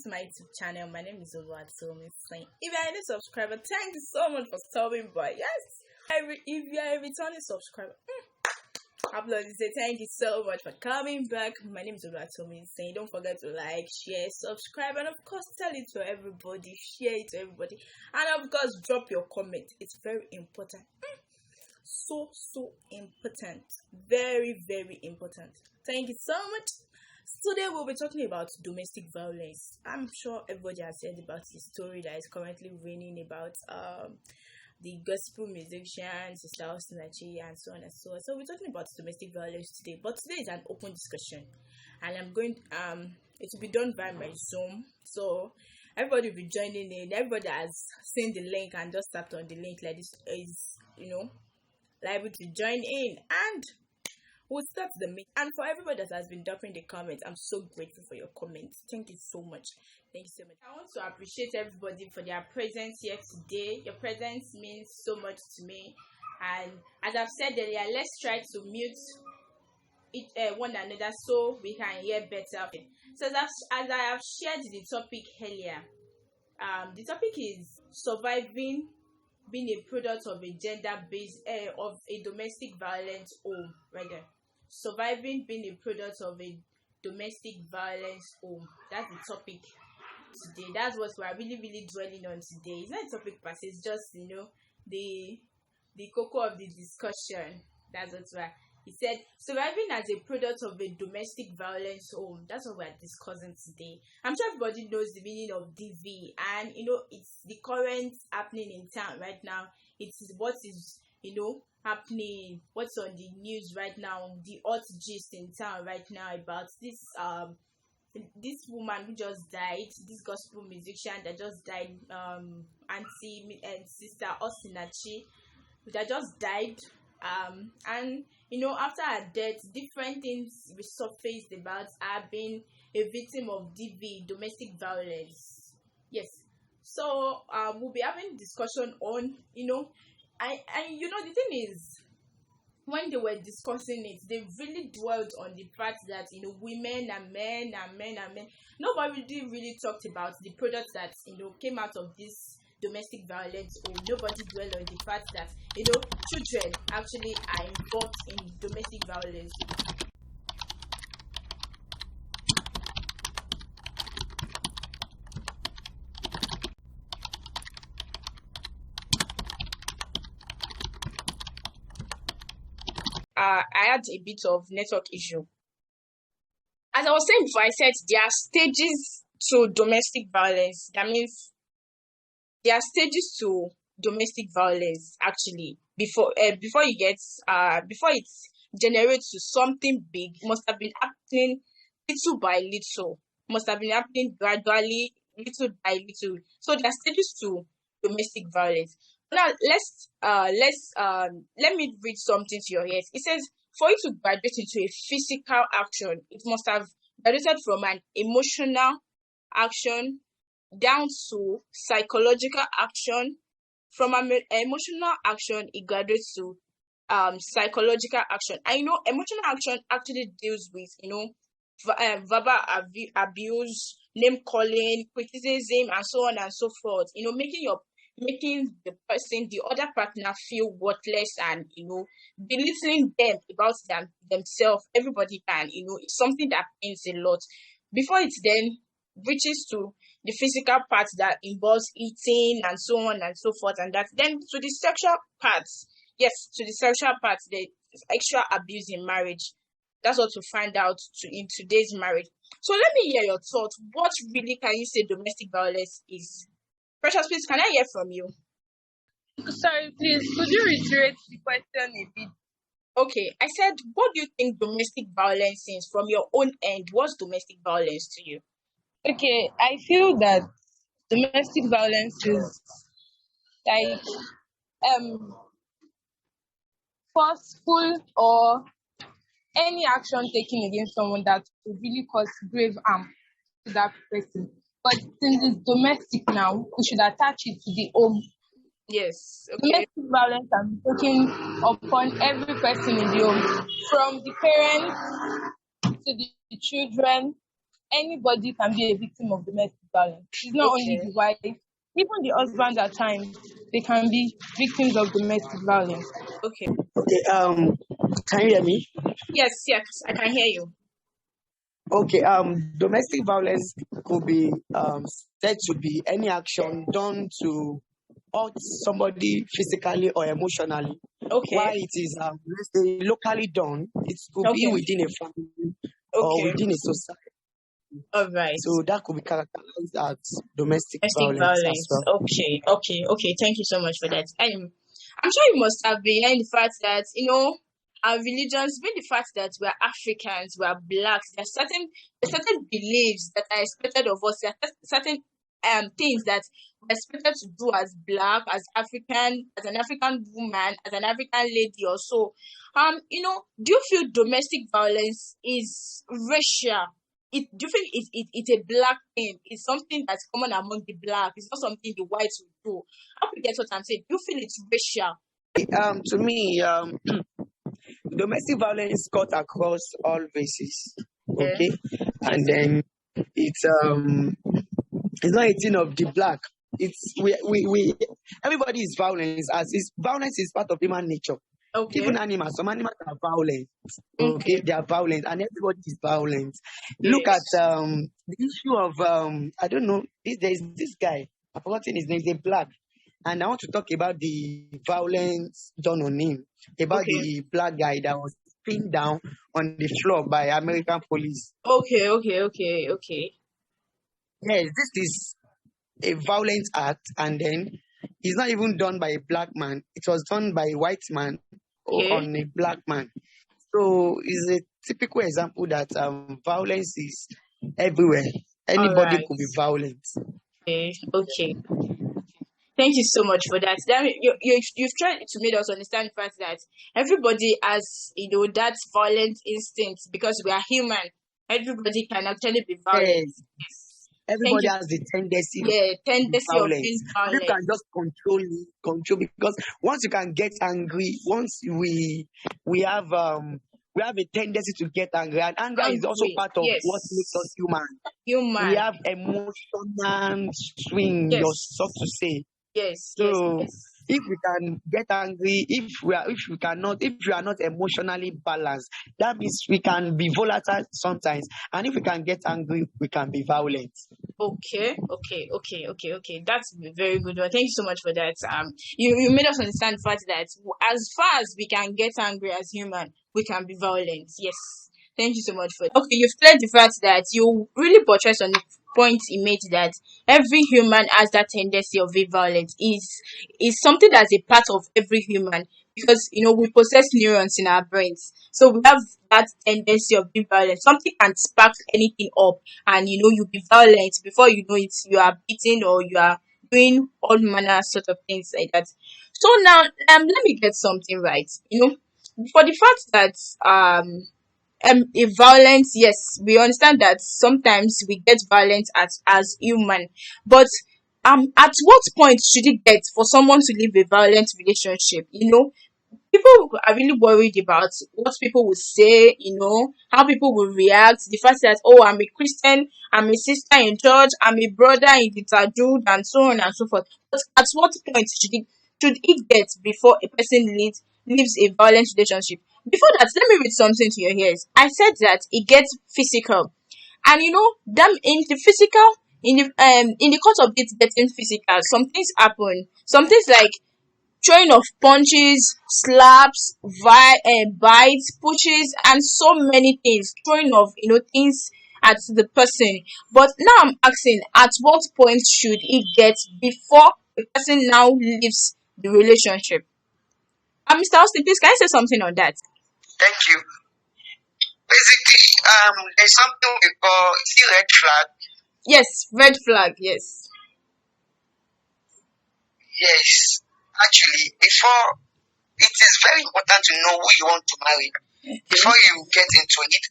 to my YouTube channel. My name is Oluwatomi. If you are a new subscriber, thank you so much for stopping by. Yes, if you are a returning subscriber, I'm going to say thank you so much for coming back. My name is Oluwatomi. Don't forget to like, share, subscribe, and of course tell it to everybody. Share it to everybody, and of course drop your comment. It's very important. So important. Very important. Thank you so much. Today we'll be talking about domestic violence. I'm sure everybody has heard about the story that is currently raining about the gospel musician Sister Osinachi and so on and so on. So we're talking about domestic violence today, but today is an open discussion, and I'm going it will be done by my Zoom. So everybody will be joining in. Everybody has seen the link and just tapped on the link like this is liable to join in, and we'll start the meeting. And for everybody that has been dropping the comments, I'm so grateful for your comments. Thank you so much. Thank you so much. I want to appreciate everybody for their presence here today. Your presence means so much to me. And as I've said earlier, let's try to mute one another so we can hear better. So as I have shared the topic earlier, the topic is surviving being a product of a gender-based of a domestic violence home, rather. Surviving being a product of a domestic violence home. That's the topic today. That's what we're really dwelling on today. It's not a topic per se, it's just the cocoa of the discussion. That's what he said. Surviving as a product of a domestic violence home. That's what we're discussing today. I'm sure everybody knows the meaning of DV, and it's the current happening in town right now. It's what is happening, what's on the news right now, the hot gist in town right now about this woman who just died, this gospel musician that just died, auntie and sister Osinachi, that just died, and after her death, different things resurfaced about her being a victim of DV, domestic violence. Yes, so we'll be having discussion on the thing is, when they were discussing it, they really dwelled on the fact that women and men. Nobody really talked about the products that came out of this domestic violence, or nobody dwelled on the fact that children actually are involved in domestic violence. I had a bit of network issue. As I was saying before, I said there are stages to domestic violence. That means there are stages to domestic violence actually. Before it generates to something big, must have been happening little by little. Must have been happening gradually, little by little. So there are stages to domestic violence. Now let me read something to your ears. It says, for you to graduate into a physical action, it must have graduated from an emotional action down to psychological action. From an emotional action, it graduates to psychological action. I know emotional action actually deals with verbal abuse, name calling, criticism, and so on and so forth. Making the person, the other partner, feel worthless and belittling them about themselves. Everybody can, it's something that pains a lot. Before it then reaches to the physical part that involves eating and so on and so forth, and that then to the sexual parts. Yes, to the sexual parts, the sexual abuse in marriage. That's what to find out in today's marriage. So let me hear your thoughts. What really can you say domestic violence is? Precious, please, can I hear from you? Sorry, please, could you reiterate the question a bit? Okay, I said, what do you think domestic violence is from your own end? What's domestic violence to you? Okay, I feel that domestic violence is like forceful or any action taken against someone that will really cause grave harm to that person. But since it's domestic now, we should attach it to the home. Yes. Okay. Domestic violence can be taken upon every person in the home, from the parents to the children anybody can be a victim of domestic violence. It's not only Okay. the wife, even the husband at times, they can be victims of domestic violence. Okay. Okay, can you hear me? Yes, yes, I can hear you. Okay, domestic violence could be said to be any action done to hurt somebody physically or emotionally. Why Okay. it is, let's say, locally done, it could be Okay. within a family or Okay. within a society. All right. So that could be characterized as domestic Domestic violence as violence. well. Okay. Okay. Okay. Thank you so much for that. And I'm sure you must have been hearing the fact that our religions, being the fact that we are Africans, we are blacks. There are certain beliefs that are expected of us. There are certain things that we're expected to do as black, as African, as an African woman, as an African lady, or so. Do you feel domestic violence is racial? Do you think it's a black thing? It's something that's common among the black. It's not something the whites will do. I hope you get what I'm saying. Do you feel it's racial? To me, domestic violence cut across all races. Okay. Okay, Yes. and then it's it's not a thing of the black. It's we everybody is violent, as is violence is part of human nature. Okay. Even animals, some animals are violent. Okay, Okay. they are violent, and everybody is violent. Look at Yes. the issue of I don't know. There is this guy. I've forgotten his name. He's a black, and I want to talk about the violence done on him. About Okay. the black guy that was pinned down on the floor by American police. Okay. Okay. Okay. Okay. Yes, this is a violent act, and then it's not even done by a black man. It was done by a white man Okay. on a black man. So it's a typical example that violence is everywhere. All Anybody right. could be violent. Okay. Okay. Thank you so much for that. That you've tried to make us understand the fact that everybody has that violent instinct because we are human. Everybody can actually be violent. Yes, Yes. Thank everybody you. has the tendency to Yeah, be tendency of violent. being If you can violent. just control because once you can get angry, once we have a tendency to get angry, and anger is also Angry. part of what makes us Yes. human. We Human. have emotional swing, so to Yes. say. Yes. Yes. So Yes. if we can get angry, if we are not emotionally balanced, that means we can be volatile sometimes. And if we can get angry, we can be violent. Okay, okay, okay, okay, okay. That's a very good one. Thank you so much for that. You made us understand the fact that as far as we can get angry as human, we can be violent. Yes. Thank you so much for that. Okay, you've cleared the fact that you really buttress on the point he made that every human has that tendency of being violent. Is something that's a part of every human because we possess neurons in our brains. So we have that tendency of being violent. Something can spark anything up and you'll be violent before you know it, you are beating or you are doing all manner sort of things like that. So now let me get something right. For the fact that if violence, yes, we understand that sometimes we get violent as human, but at what point should it get for someone to leave a violent relationship? People are really worried about what people will say, how people will react. The fact that, oh, I'm a Christian, I'm a sister in church, I'm a brother in the Tajud, and so on and so forth. But at what point should it get before a person leaves a violent relationship? Before that, let me read something to your ears. I said that it gets physical. And them in the physical, in the course of it getting physical, some things happen. Some things like throwing of punches, slaps, bites, pushes, and so many things. Throwing of things at the person. But now I'm asking, at what point should it get before the person now leaves the relationship? Mr. Austin, please can you say something on that? Thank you. Basically, there's something we call red flag. Yes, red flag. Yes. Yes, actually, before it is very important to know who you want to marry before you get into it.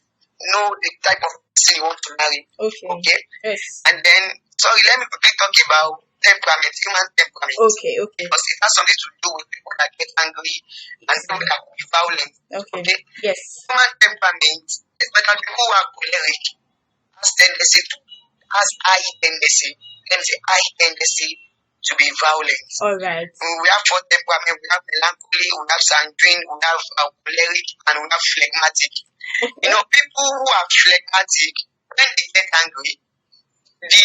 Know the type of person you want to marry. Okay. Okay. Yes. And then, sorry, let me quickly talk about temperament, human temperament. Okay. Okay. Because it has something to do with people that get angry and people that will be violent. Okay. Okay. Yes. Human temperament, especially people who are choleric, has high tendency, let me say high tendency to be violent. All right. We have four temperaments. We have melancholy, we have sanguine, we have choleric, and we have phlegmatic. Okay. People who are phlegmatic, when they get angry, the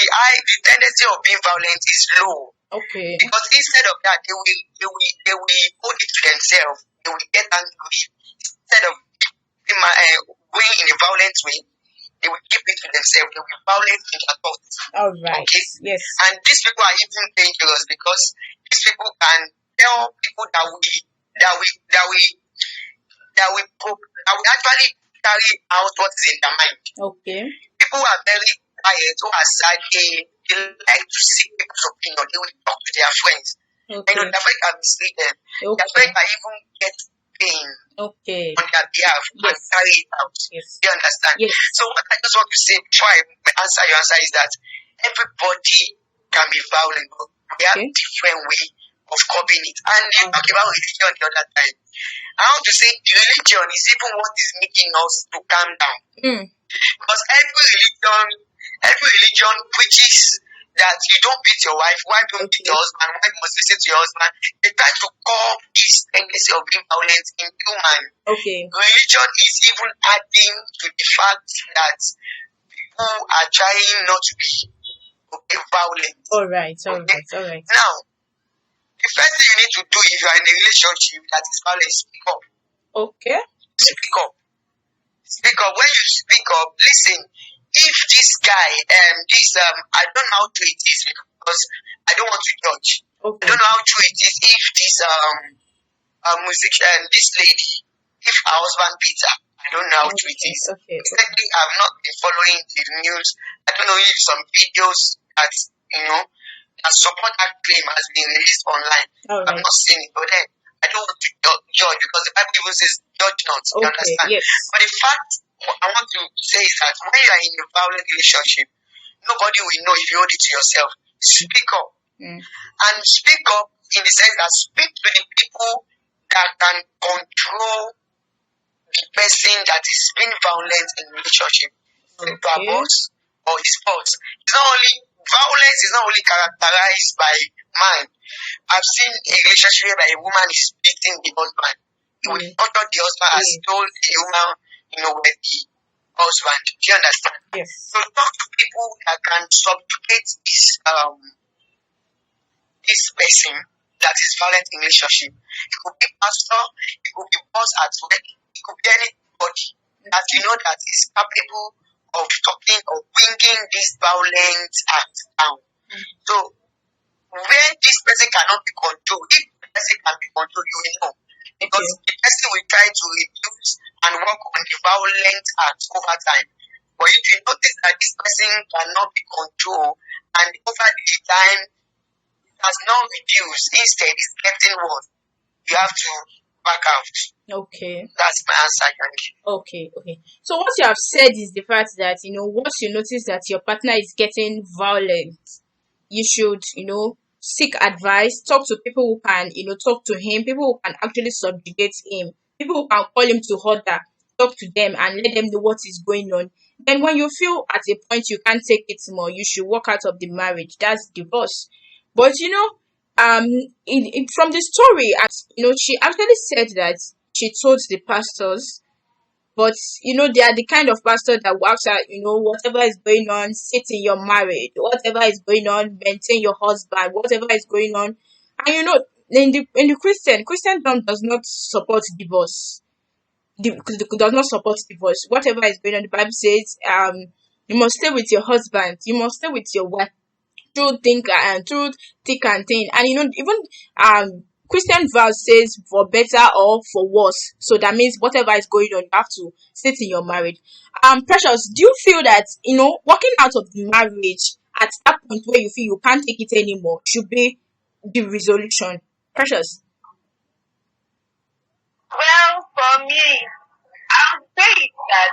tendency of being violent is low. Okay. Because instead of that, they will hold it to themselves. They will get angry. Instead of going in a violent way, they will keep it to themselves. They will be violent in their thoughts. All right. Okay? Yes. And these people are even dangerous because these people can tell people that we actually carry out what is in their mind. Okay. People who are very quiet, who are sad, they like to seek people's opinion. They will talk to their friends. Okay. Their friends can mislead them. Okay. Their friends can even get pain Okay. on their behalf and carry it out. Yes. Do you understand? Yes. So what I just want to say before I answer your answer is that everybody can be violent, but we have different way of coping it. And you talk about religion the other time. I want to say religion is even what is making us to calm down. Because every religion preaches that you don't beat your wife, wife don't beat your husband, wife must listen to your husband. They try to curb this tendency of being violent in human. Okay. Religion is even adding to the fact that people are trying not to be violent. All right. Now, the first thing you need to do if you are in a relationship that is violent is speak up. Okay. Speak up. Speak up. When you speak up, listen. If this guy, I don't know how true it is because I don't want to judge. Okay. I don't know how true it is if this musician, this lady, if her husband beats her. I don't know how true it is. Okay. Secondly, I've not been following the news. I don't know if some videos that that support that claim has been released online. Right. I've not seen it, but then I don't want to judge because the Bible even says judge not. You understand? Yes. But the fact I want to say is that when you are in a violent relationship, nobody will know if you hold it to yourself. Speak up. And speak up in the sense that speak to the people that can control the person that is being violent in relationship. To a boss or his boss. Violence is not only characterized by man. I've seen a relationship where a woman is beating the husband. He will torture the husband as told the woman, with the husband. Do you understand? Yes. So talk to people that can subjugate this person that is violent in relationship. It could be pastor, it could be boss at work, it could be anybody that that is capable of talking or bringing this violent act down. So when this person cannot be controlled, if the person can be controlled, you will know. Because the person will try to reduce and work on the violent act over time. But if you notice that this person cannot be controlled and over the time it has not reduced, instead it's getting worse, you have to back out. Okay. That's my answer, Yankee. Okay. So what you have said is the fact that, once you notice that your partner is getting violent, you should, seek advice, talk to people who can, talk to him, people who can actually subjugate him, people who can call him to order, talk to them and let them know what is going on. Then when you feel at a point you can't take it more, you should walk out of the marriage. That's divorce. But from the story, she actually said that she told the pastors, but they are the kind of pastor that works at whatever is going on, sit in your marriage, whatever is going on, maintain your husband, whatever is going on. And in the Christendom does not support divorce. Does not support divorce. Whatever is going on, the Bible says you must stay with your husband, you must stay with your wife through thick and thin. And even Christian verse says for better or for worse. So that means whatever is going on, you have to sit in your marriage. Precious, do you feel that walking out of the marriage at that point where you feel you can't take it anymore should be the resolution? Precious. Well, for me, I would say that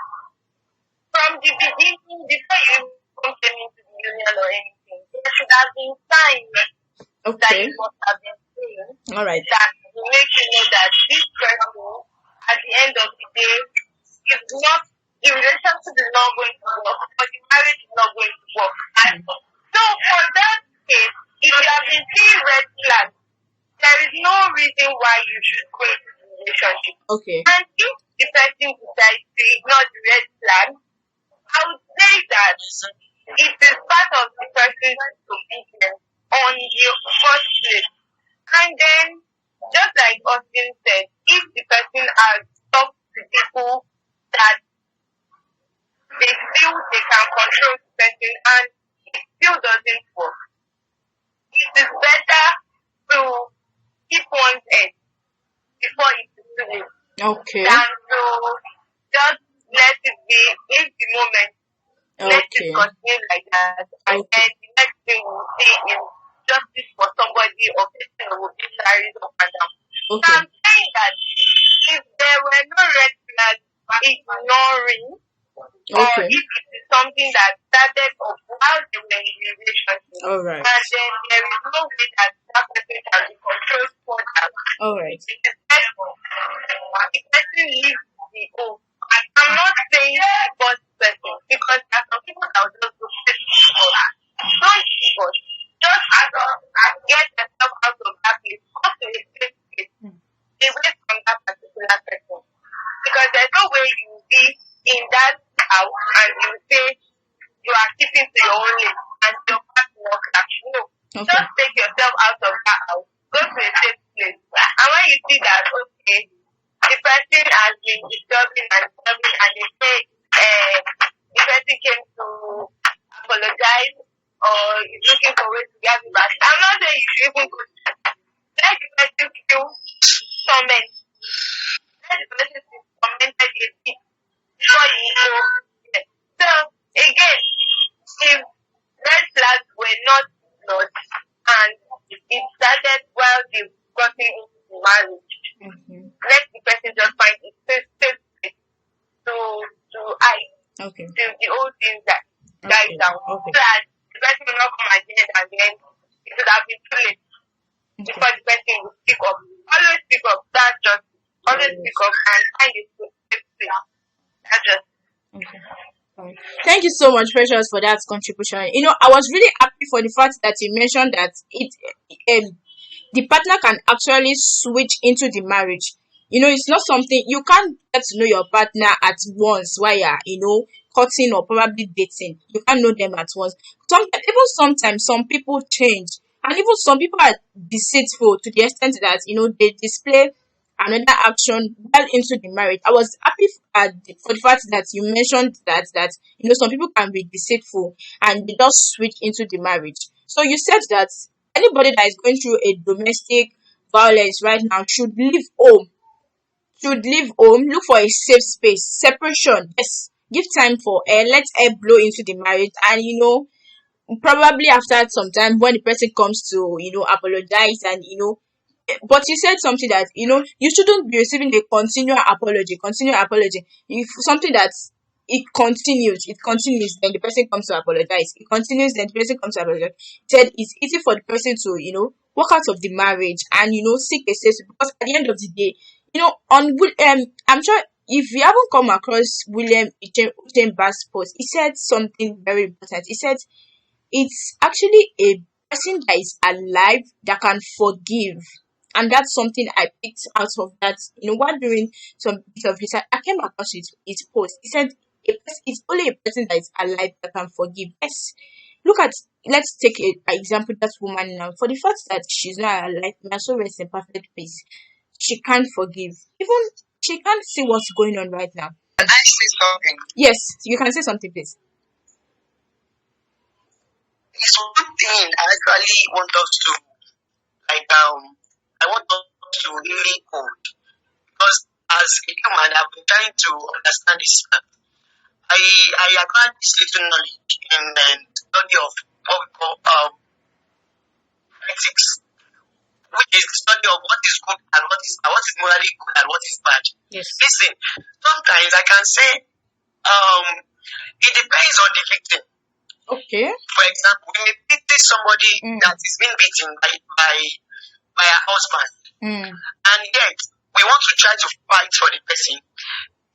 from the beginning, before you even came into the union or anything, there should have been signs that you must have been seeing. All right. That will make you know that this person, at the end of the day, is not, the relationship is not going to work, but the marriage Okay. And if the person decides to ignore the red flag, I would say that it is part of the person's disobedience on the first place. And then, just like Austin said, if the person has talked to people that they feel they can control the person and it still doesn't work, it is better to keep one's head before it is too late Okay. than to just let it be in the moment. Let it Okay. continue like that, and Okay. then the next thing we'll see is justice for somebody or person who will be carried up and down. So Okay. I'm saying that if there were no red flags ignoring, or Okay. if it is something that started off while they were in a relationship, All right. and then there is no way that that person can be controlled further, All right. it is better the person leaves the home. I'm not saying divorce person because there are some people that will just go straight to divorce. Don't divorce. Just get yourself out of that place. Come to a safe place. Away from that particular person. Because there's no way you will be in that house and you say you are keeping to your own lane and your partner crash. No. Okay. Just take yourself out of that house. Go to a safe place. And when you see that, okay, the person has been disturbing and they say the person came to apologize or is looking for ways to get it back. I'm not saying you should even go to let the person feel torment. Let the person feel tormented a bit before you go. Yes. So again, if red flags were not ignored and it started while they've gotten into marriage, let the person just find a safe place to hide Okay. till the old things that dies down. Okay. So that the person will not come again and then it would have been too late before the person will speak up. Always speak up. That's just always speak up and find a safe place. That's just Okay. Alright. Thank you so much, Precious, for that contribution. I was really happy for the fact that you mentioned that the partner can actually switch into the marriage. It's not something you can't get to know your partner at once while you're, courting or probably dating. You can't know them at once. Sometimes some people change, and even some people are deceitful to the extent that they display another action well into the marriage. I was happy for the fact that you mentioned that some people can be deceitful and they just switch into the marriage. So you said that anybody that is going through a domestic violence right now should leave home, look for a safe space, separation. Yes, give time for air, let air blow into the marriage, and probably after some time when the person comes to apologize, and but you said something that you shouldn't be receiving a continual apology. If something that it continues, then the person comes to apologize. It continues, then the person comes to apologize. Said it's easy for the person to walk out of the marriage and seek a safe, because at the end of the day, I'm sure if you haven't come across William Utemba's post, he said something very important. He said it's actually a person that is alive that can forgive. And that's something I picked out of that. While doing some bit of research, I came across his post. He said it's only a person that is alive that can forgive. Yes. Let's take an example, that woman now. For the fact that she's not alive, may her soul rest in perfect peace. She can't forgive. Even she can't see what's going on right now. can I say something? Yes, you can say something, please. It's one thing I actually want us to I want us to really hold because as a human I've been trying to understand this. I acquired this little knowledge in the study of what we call ethics, which is the study of what is good and what is morally good and what is bad. Yes. Listen, sometimes I can say it depends on the victim. Okay. For example, we may pity somebody that is being beaten by her husband, and yet we want to try to fight for the person.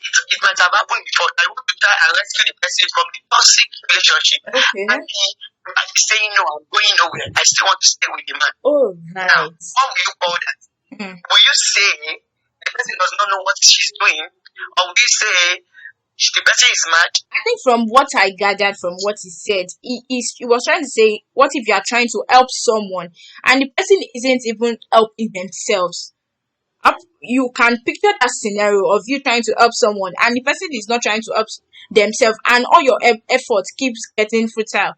It might have happened before. I want to try and rescue the person from the toxic relationship. Okay. And he might be saying, no, I'm going nowhere. I still want to stay with the man. Oh, Now, right. what will you call that? Will you say the person does not know what she's doing, or will you say the person is mad? I think from what I gathered from what he said, he was trying to say, what if you are trying to help someone and the person isn't even helping themselves? You can picture that scenario of you trying to help someone and the person is not trying to help themselves, and all your effort keeps getting futile.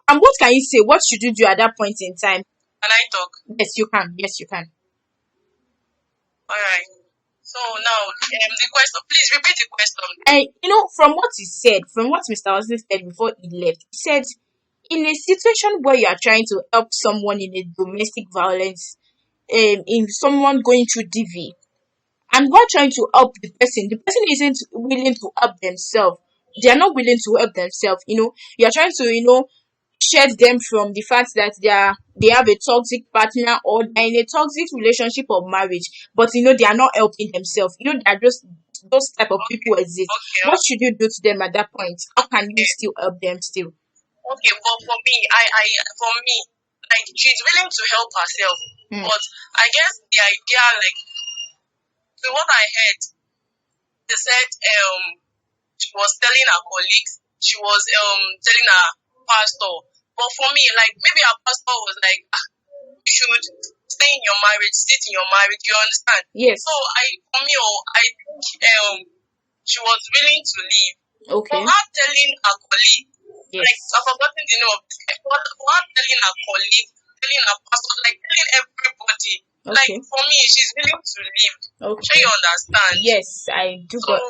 And what can you say? What should you do at that point in time? Can I talk? Yes, you can. Yes, you can. Alright. So now, the question, please repeat the question. And from what he said, from what Mr. Austin said before he left, he said, in a situation where you are trying to help someone in a domestic violence, in someone going through DV, and we're trying to help the person isn't willing to help themselves. They are not willing to help themselves. You are trying to, shed them from the fact that they have a toxic partner, or they're in a toxic relationship or marriage, but they are not helping themselves. They're just those type of people exist. Okay. What should you do to them at that point? How can you still help them still? Okay, but for me, like, she's willing to help herself, but I guess the idea, like, to what I heard, they said she was telling her colleagues, she was telling her pastor. But for me, like, maybe her pastor was like, you should stay in your marriage, sit in your marriage, you understand? Yes. So I think she was willing to leave. Okay. For her telling her colleague, Yes. like, I've forgotten the name of this guy, but for her telling her colleague, telling her pastor, like, telling everybody, like, Okay. for me, she's willing to leave. Okay. Sure, you understand? Yes, I do. So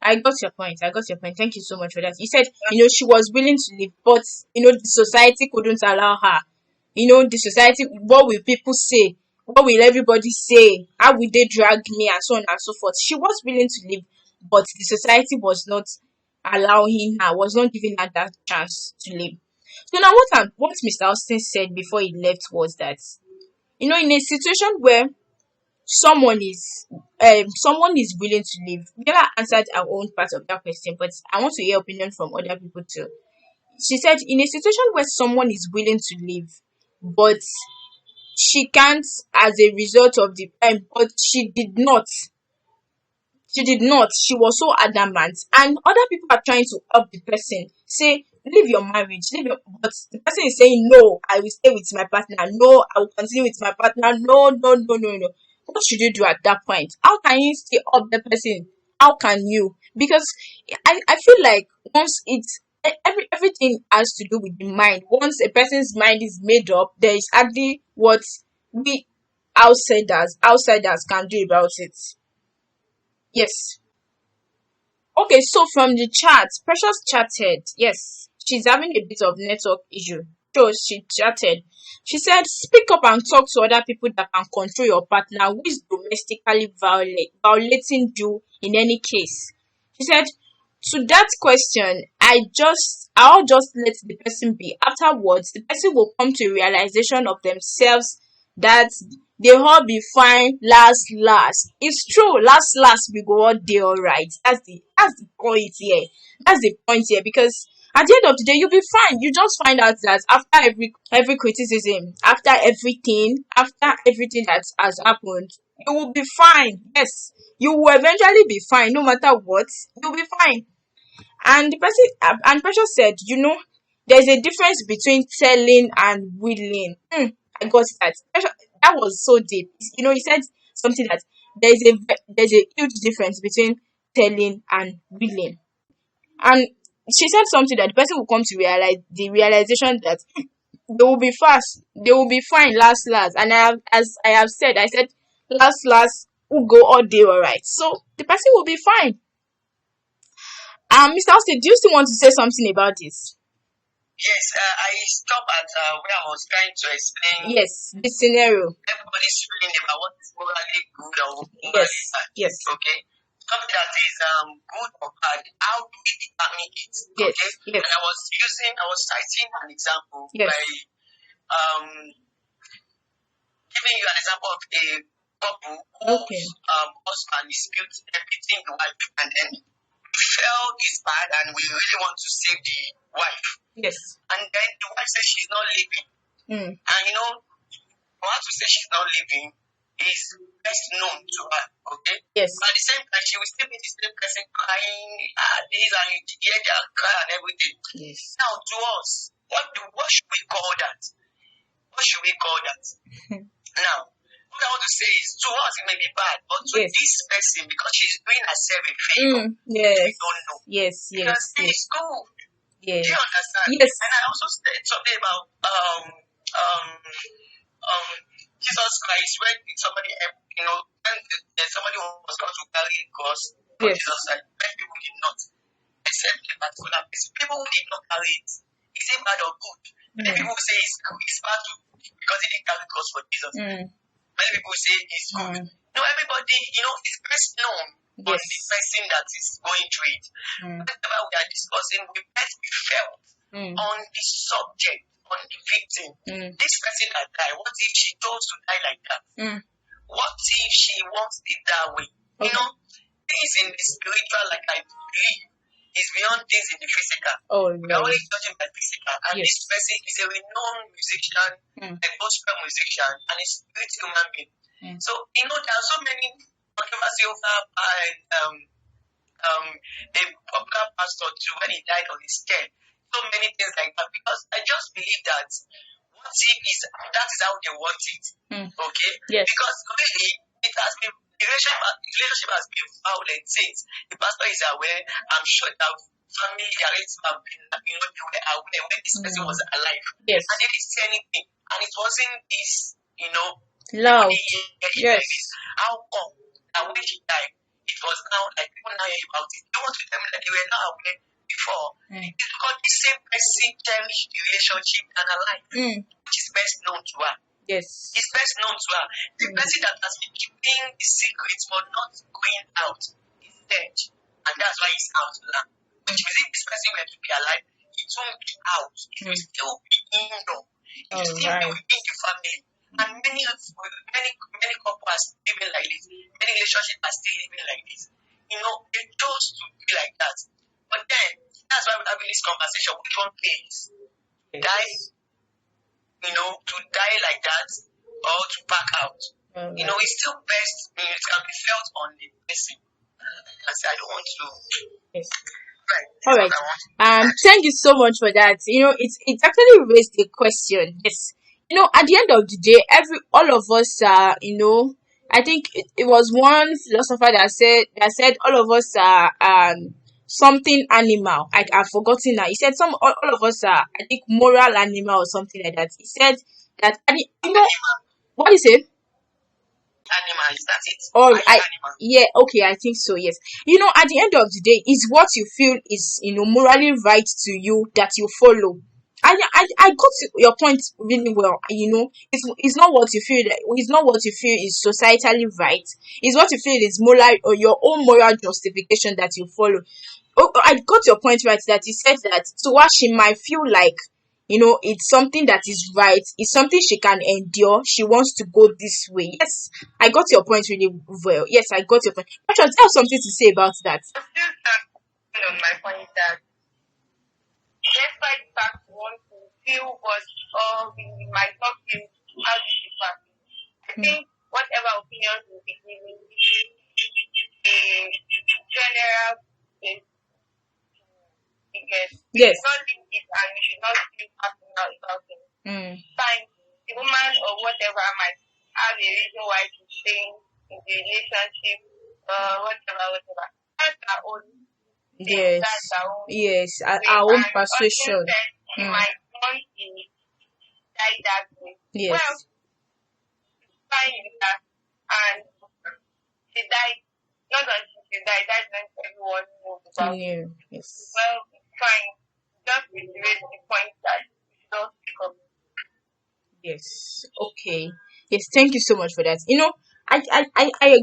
I got your point. Thank you so much for that. You said, she was willing to leave, but the society couldn't allow her. The society, what will people say? What will everybody say? How will they drag me, and so on and so forth? She was willing to leave, but the society was not allowing her, was not giving her that chance to leave. So now what Mr. Austin said before he left was that, in a situation where someone is willing to leave. Bella answered our own part of that question, but I want to hear opinion from other people too. She said, in a situation where someone is willing to leave, but she can't, as a result of the but she did not. She was so adamant, and other people are trying to help the person. Say, leave your marriage, but the person is saying, no, I will stay with my partner. No, I will continue with my partner. No, no, no, no, no. What should you do at that point? How can you stay up the person? How can you? Because I feel like once everything has to do with the mind. Once a person's mind is made up, there is hardly what we outsiders can do about it. Yes. Okay, so from the chat, Precious chatted. Yes, she's having a bit of network issue. So she chatted. She said, speak up and talk to other people that can control your partner who is domestically violating you in any case. She said, to that question, I'll just let the person be. Afterwards, the person will come to a realization of themselves that they all be fine last. It's true, last we go all day alright. That's the point here. That's the point here, because at the end of the day you'll be fine. You just find out that after every criticism, after everything that has happened, you will be fine. Yes, you will eventually be fine, no matter what, you'll be fine. And the person and Precious said, there's a difference between telling and willing. I got that. That was so deep. He said something that there's a huge difference between telling and willing. And she said something that the person will come to realization that they will be they will be fine last. And as I have said, I said last will go all day alright. So the person will be fine. Mr. Austin, do you still want to say something about this? Yes, I stopped at where I was trying to explain. Yes, the scenario. Everybody's feeling about what is morally good or morally bad. Yes. Okay. Something that is good or bad. How do we determine it? Yes. Okay. Yes. And I was citing an example Yes. by giving you an example of a couple whose husband disputes everything the wife, and then we felt it's bad and we really want to save the wife. Yes. And then the wife says she's not leaving. And for her to say she's not leaving, is best known to her, okay? Yes. But at the same time, she will still be the same person crying, this and you hear their cry and everything. Yes. Now, to us, what should we call that? What should we call that? Now, what I want to say is, to us it may be bad, but to Yes. this person, because she's doing herself a favor, Yes. we don't know. Yes. Yes. Because Yes. it's good. Yes. Do you understand? Yes. And I also said something about Jesus Christ when somebody, when somebody was going to carry the cross from Yes. Jesus side, when people did not, except a particular person, people who did not carry it. Is it bad or good? Many people say it's bad because they didn't carry the cross for Jesus. Many people say it's good. No, everybody, it's best known on Yes. the person that is going through it. Whatever we are discussing, we best be felt on the subject, on the victim. This person that died, what if she chose to die like that? What if she wants it that way? Things in the spiritual, like I believe, is beyond things in the physical. We are only judging by physical. And Yes. this person is a renowned musician, a gospel musician, and a spirit human being. So, there are so many controversy over a popular pastor too when he died on his chair. So many things like that. Because I just believe that what if that is how they want it. Okay? Yes. Because really, it has been the relationship has been violent since the pastor is aware. I'm sure that family relatives have been, they were aware when this person was alive. Yes. And they didn't say anything. And it wasn't this, Loud. Yes. How come that when she died, it was now like people now hear about it? They want to tell me that they were not aware before. It's because the same person cherished the relationship and alive, which is best known to her. Yes. It's best known to her. The person that has been keeping the secrets but not going out is dead. And that's why he's out now. Which means if this person were to be alive, it won't be out. It will still be indoor. It will still be within the family. And many couples are still living like this. Many relationships are still living like this. They chose to be like that. But then, that's why we're having this conversation. Which one pays? Die, to die like that, or to back out. It's still best. It can be felt on the person. I don't want to. Yes. Right. All right. Thank you so much for that. It's actually raised a question. Yes. At the end of the day, all of us are, I think it was one philosopher that said all of us are something animal. I've forgotten now. He said all of us are, I think, moral animal or something like that. He said that what is it? Animal, is that it? Oh, Animal. yeah, okay, I think so, yes. At the end of the day, it's what you feel is, morally right to you that you follow. I got your point really well. It's not what you feel it's not what you feel is societally right. It's what you feel is moral or your own moral justification that you follow. I got your point right that you said that to what she might feel like it's something that is right. It's something she can endure. She wants to go this way. Yes, I got your point really well. Yes, I got your point. Actually, I have something to say about that. On my point that despite the fact we want to feel what we might not feel how this is happening, I think whatever opinions will be given a general place because we Yes. should not leave it and we should not feel personal about it. Fine, the woman or whatever might have a reason why she's staying in the relationship, whatever. That's her own. Yes. That's our own. Yes. way. Our own And persuasion. also said she might want to die that way. Yes. Well, it's fine with her. And she died. Not until she died. That's when everyone knows about it. Yeah. Yes. Well, it's fine. Just reiterate the point that we should not speak of. Yes. Okay. Yes. Thank you so much for that. I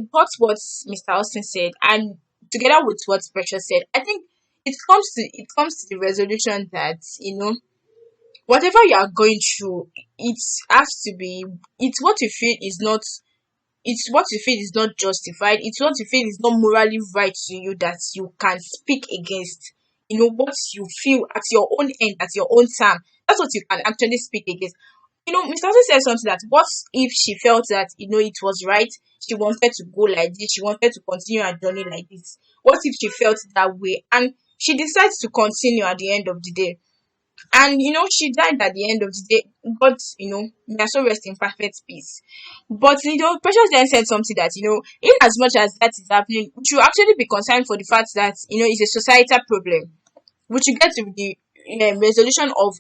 got what Mr. Austin said, and together with what Precious said, I think it comes to the resolution that whatever you are going through, it's what you feel is not. It's what you feel is not justified. It's what you feel is not morally right to you that you can speak against. What you feel at your own end, at your own time. That's what you can actually speak against. Mr. Also said something that what if she felt that it was right, she wanted to go like this, she wanted to continue her journey like this. What if she felt that way and she decides to continue at the end of the day? And she died at the end of the day. But may her soul rest in perfect peace. But Precious then said something that in as much as that is happening, we should actually be concerned for the fact that it's a societal problem. We should get to the resolution of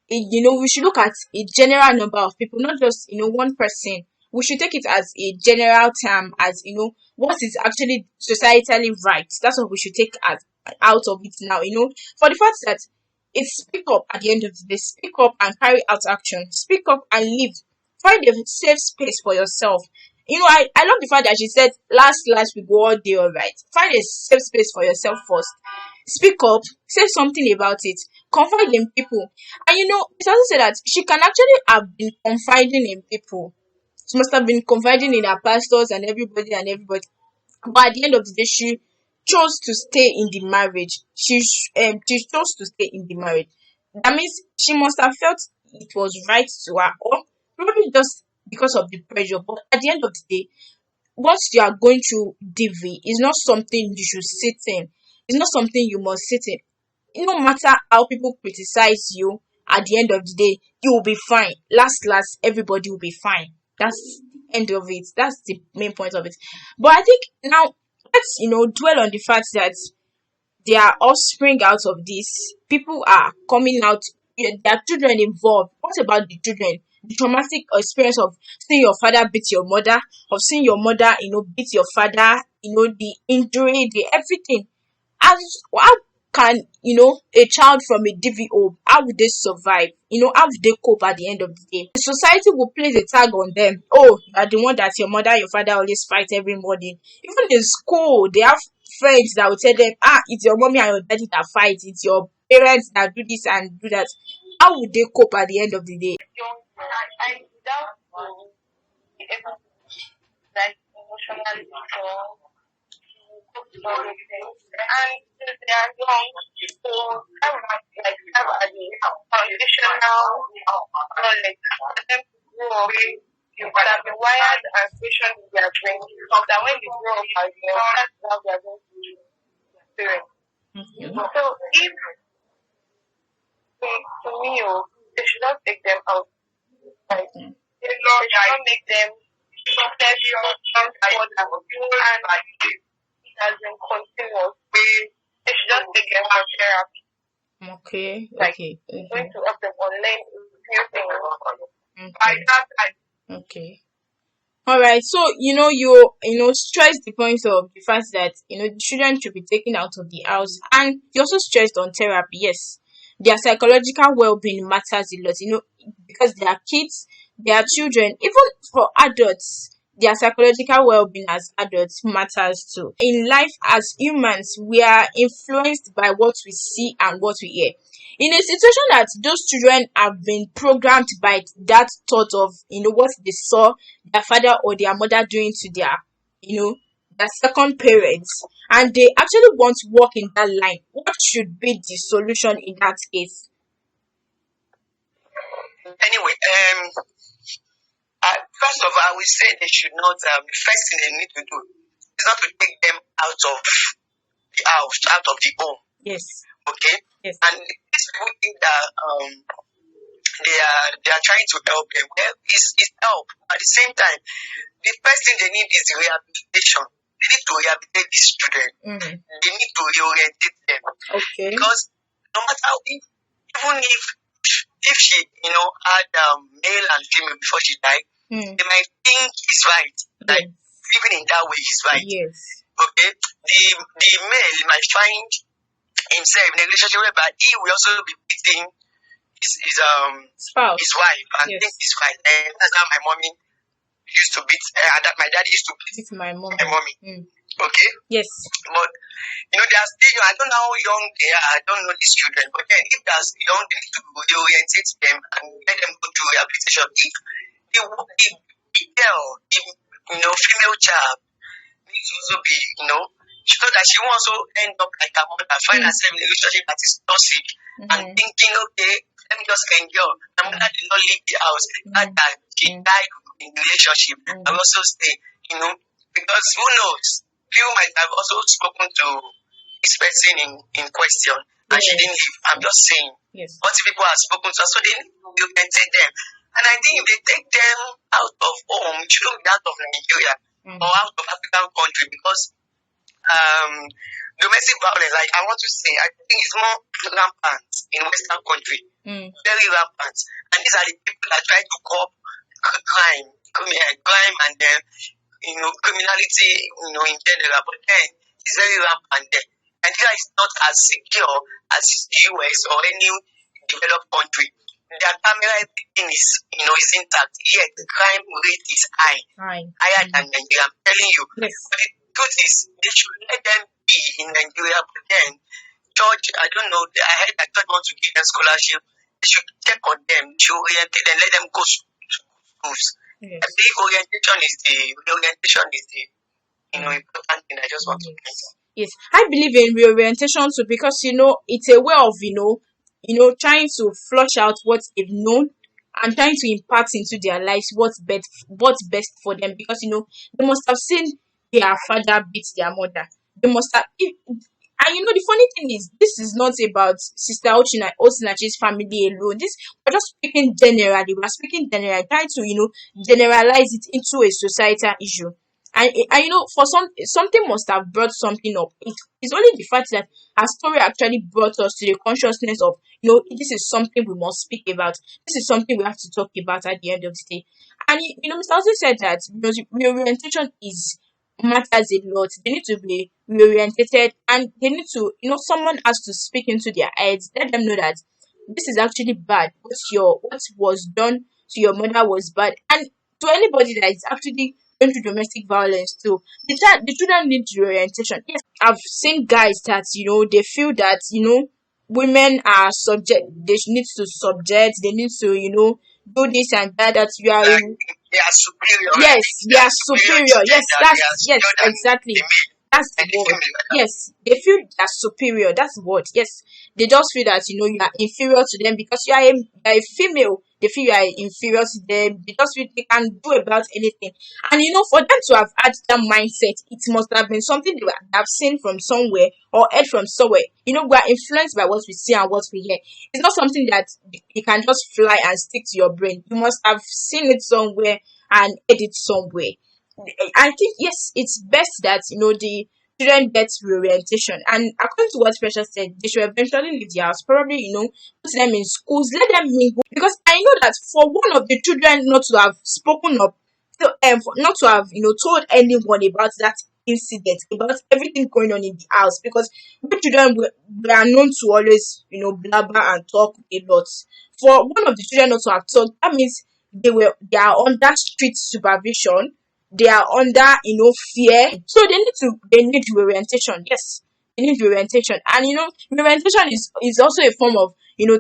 we should look at a general number of people, not just one person. We should take it as a general term, as what is actually societally right. That's what we should take as out of it now. For the fact that it's speak up at the end of the day, speak up and carry out action, speak up and live. Find a safe space for yourself. I love the fact that she said last we go all day, all right. Find a safe space for yourself first. Speak up, say something about it, confide in people. And it also said that she can actually have been confiding in people. She must have been confiding in her pastors and everybody. But at the end of the day, she chose to stay in the marriage. She chose to stay in the marriage. That means she must have felt it was right to her, or probably just because of the pressure. But at the end of the day, what you are going through, DV, is not something you should sit in. It's not something you must sit in. No matter how people criticize you, at the end of the day, you will be fine. Last, everybody will be fine. That's the end of it. That's the main point of it. But I think now let's dwell on the fact that there are offspring out of this. People are coming out. There are children involved. What about the children? The traumatic experience of seeing your father beat your mother, of seeing your mother, beat your father, the injury, the everything. How can a child from a DVO, how would they survive? How would they cope at the end of the day? The society will place a tag on them. Oh, you are the one that your mother, your father always fight every morning. Even in school, they have friends that will tell them, it's your mommy and your daddy that fight, it's your parents that do this and do that. How would they cope at the end of the day? I doubt to be able to like emotionally strong to cope with all those things. And since they are young, so have a foundational knowledge for them to grow up. You could have been wired and stationed in their brain that when they grow up as well, that's how they are going to experience. So if to me, they should not take them out. Like, they should not make them professional and it has been continuous. They should just take them for therapy. Okay. Going to help them unlearn new things. Okay. All right. So you stressed the point of the fact that the children should be taken out of the house, and you also stressed on therapy. Yes, their psychological well-being matters a lot. Because they are kids, they are children. Even for adults, their psychological well-being as adults matters too. In life, as humans, we are influenced by what we see and what we hear. In a situation that those children have been programmed by that thought of what they saw their father or their mother doing to their second parents, and they actually want to walk in that line, what should be the solution in that case? Anyway, first of all, I will say they should not. The first thing they need to do is not to take them out of the house, out of the home. Yes. Okay. Yes. And these people think that they are trying to help them. Well, it's help. At the same time, the first thing they need is rehabilitation. They need to rehabilitate these children. Mm-hmm. They need to reorientate them. Okay. Because no matter even if she had male and female before she died, they might think it's right. Like even in that way is right. Yes. Okay. The male might find himself in a relationship whereby he will also be beating his spouse, his wife, and yes, think it's fine. And that's how my mommy used to beat. That my daddy used to beat my mommy. Okay. Yes. But they are still. I don't know how young they are. I don't know these children. But then, if they are young, they need to reorientate them and let them go through rehabilitation. If the girl, female child needs to also be, she thought that she won't also end up like her mother, find herself in a relationship that is toxic, and thinking, okay, Let me just endure. My mother did not leave the house. That time she died in the relationship. I will also stay, because who knows? You might have also spoken to this person in question and she didn't leave. I'm just saying. Yes. What people have spoken to her, so they need to take them. And I think if they take them out of home, it shouldn't be out of Nigeria or out of African country, because domestic violence, I want to say, I think it's more rampant in Western country. Very rampant. And these are the people that try to curb crime and then criminality, in general. But then it's very rampant there. Nigeria is not as secure as the US or any developed country. Their camera, everything is intact. Yet the crime rate is higher than Nigeria. I'm telling you. Yes. But the truth is, they should let them be in Nigeria. But then, George, I don't know. I heard that God wants to give them scholarship. They should check on them, should orientate them, let them go to schools. Yes. I think orientation is the important thing. I just want to point out. Yes, I believe in reorientation too, because it's a way of trying to flush out what they've known and trying to impart into their lives what's best for them, because they must have seen their father beat their mother. They must have, and the funny thing is, this is not about Sister Osinachi's family alone. We're just speaking generally. We're speaking generally, trying to generalize it into a societal issue. And for something must have brought something up. It's only the fact that our story actually brought us to the consciousness of this is something we must speak about. This is something we have to talk about at the end of the day. And Mr. Ozzy said that reorientation matters a lot. They need to be reorientated, and they need to someone has to speak into their heads, let them know that this is actually bad. What was done to your mother was bad, and to anybody that is actually going through domestic violence too, the children need reorientation. Yes, I've seen guys that they feel that women are subject. They need to subject. They need to do this and that. That you are. Like, they are superior. Yes, they are superior. Yes, Yes, exactly. That's the word. Yes, they feel they're superior. That's the word. Yes, they just feel that you are inferior to them because you are a female. They feel you are inferior to them. They just feel they can do about anything. And for them to have had that mindset, it must have been something they have seen from somewhere or heard from somewhere. We are influenced by what we see and what we hear. It's not something that you can just fly and stick to your brain. You must have seen it somewhere and heard it somewhere. I think yes, it's best that the children get reorientation, and according to what Precious said, they should eventually leave the house. Probably put them in schools, let them mingle. Because I know that for one of the children not to have spoken up, not to have told anyone about that incident, about everything going on in the house, because the children we are known to always blabber and talk a lot. For one of the children not to have talked, that means they are under strict supervision. They are under fear, so they need reorientation. Yes, they need reorientation. And reorientation is also a form of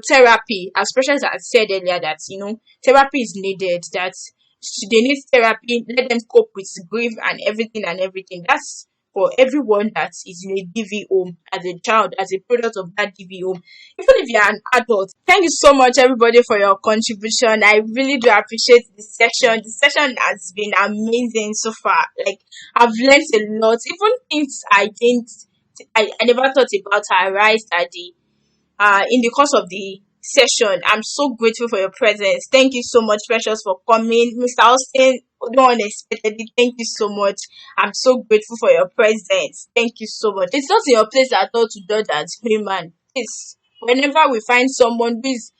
therapy, as Precious has said earlier, that therapy is needed, that they need therapy. Let them cope with grief and everything. That's for everyone that is in a DV home, as a child, as a product of that DV home, even if you're an adult. Thank you so much, everybody, for your contribution. I really do appreciate this session. This session has been amazing so far. Like, I've learned a lot, even things I never thought about arise at in the course of the session. I'm so grateful for your presence. Thank you so much, Precious, for coming. Mr. Austin, no unexpectedly, thank you so much. I'm so grateful for your presence. Thank you so much. It's not in your place at all to judge and scream, man. Please, whenever we find someone who is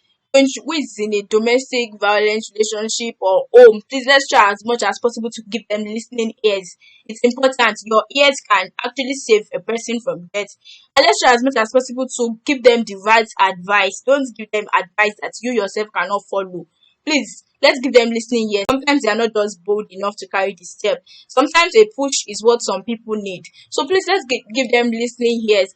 in a domestic violence relationship or home, please let's try as much as possible to give them listening ears. It's important. Your ears can actually save a person from death. And let's try as much as possible to give them the right advice. Don't give them advice that you yourself cannot follow. Please, let's give them listening ears. Sometimes they are not just bold enough to carry the step. Sometimes a push is what some people need. So please, let's give them listening ears.